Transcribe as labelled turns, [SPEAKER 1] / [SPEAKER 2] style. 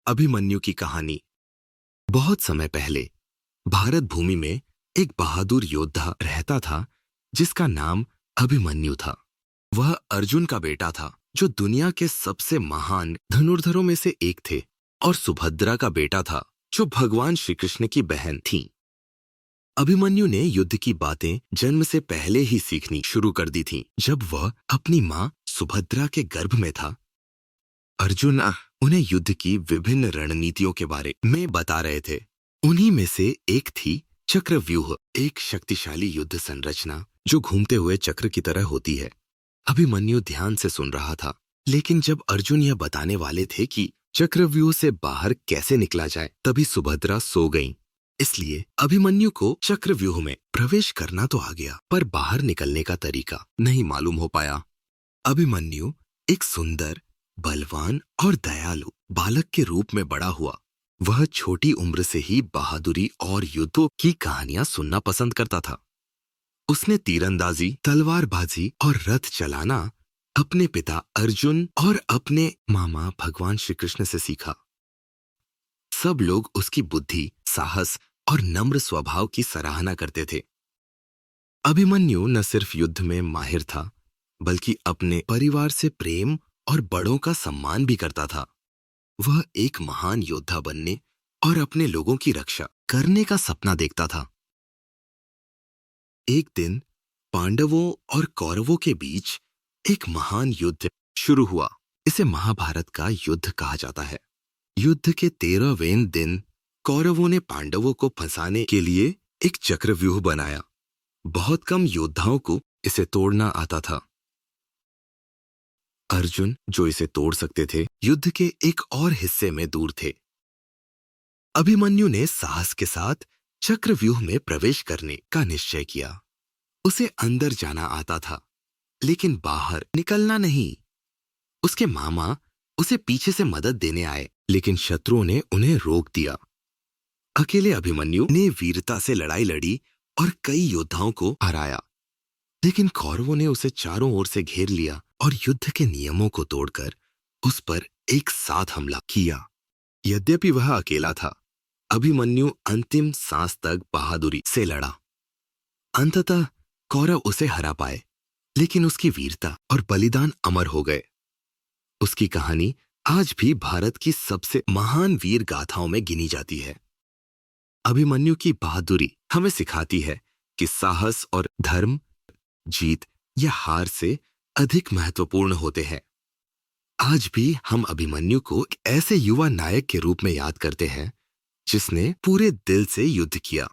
[SPEAKER 1] अभिमन्यु की कहानी। बहुत समय पहले भारत भूमि में एक बहादुर योद्धा रहता था जिसका नाम अभिमन्यु था। वह अर्जुन का बेटा था जो दुनिया के सबसे महान धनुर्धरों में से एक थे, और सुभद्रा का बेटा था जो भगवान श्री कृष्ण की बहन थी। अभिमन्यु ने युद्ध की बातें जन्म से पहले ही सीखनी शुरू कर दी थीं। जब वह अपनी मां सुभद्रा के गर्भ में था, अर्जुन उन्हें युद्ध की विभिन्न रणनीतियों के बारे में बता रहे थे। उन्हीं में से एक थी चक्रव्यूह, एक शक्तिशाली युद्ध संरचना जो घूमते हुए चक्र की तरह होती है। अभिमन्यु ध्यान से सुन रहा था, लेकिन जब अर्जुन यह बताने वाले थे कि चक्रव्यूह से बाहर कैसे निकला जाए, तभी सुभद्रा सो गईं। इसलिए अभिमन्यु को चक्रव्यूह में प्रवेश करना तो आ गया, पर बाहर निकलने का तरीका नहीं मालूम हो पाया। अभिमन्यु एक सुंदर, बलवान और दयालु बालक के रूप में बड़ा हुआ। वह छोटी उम्र से ही बहादुरी और युद्धों की कहानियां सुनना पसंद करता था। उसने तीरंदाजी, तलवारबाजी और रथ चलाना अपने पिता अर्जुन और अपने मामा भगवान श्री कृष्ण से सीखा। सब लोग उसकी बुद्धि, साहस और नम्र स्वभाव की सराहना करते थे। अभिमन्यु न सिर्फ युद्ध में माहिर था, बल्कि अपने परिवार से प्रेम और बड़ों का सम्मान भी करता था। वह एक महान योद्धा बनने और अपने लोगों की रक्षा करने का सपना देखता था। एक दिन पांडवों और कौरवों के बीच एक महान युद्ध शुरू हुआ। इसे महाभारत का युद्ध कहा जाता है। युद्ध के 13वें दिन कौरवों ने पांडवों को फंसाने के लिए एक चक्रव्यूह बनाया। बहुत कम योद्धाओं को इसे तोड़ना आता था। अर्जुन, जो इसे तोड़ सकते थे, युद्ध के एक और हिस्से में दूर थे। अभिमन्यु ने साहस के साथ चक्रव्यूह में प्रवेश करने का निश्चय किया। उसे अंदर जाना आता था, लेकिन बाहर निकलना नहीं। उसके मामा उसे पीछे से मदद देने आए, लेकिन शत्रुओं ने उन्हें रोक दिया। अकेले अभिमन्यु ने वीरता से लड़ाई लड़ी और कई योद्धाओं को हराया, लेकिन कौरवों ने उसे चारों ओर से घेर लिया और युद्ध के नियमों को तोड़कर उस पर एक साथ हमला किया। यद्यपि वह अकेला था, अभिमन्यु अंतिम सांस तक बहादुरी से लड़ा। अंततः कौरव उसे हरा पाए, लेकिन उसकी वीरता और बलिदान अमर हो गए। उसकी कहानी आज भी भारत की सबसे महान वीर गाथाओं में गिनी जाती है। अभिमन्यु की बहादुरी हमें सिखाती है कि साहस और धर्म जीत या हार से अधिक महत्वपूर्ण होते हैं। आज भी हम अभिमन्यु को एक ऐसे युवा नायक के रूप में याद करते हैं जिसने पूरे दिल से युद्ध किया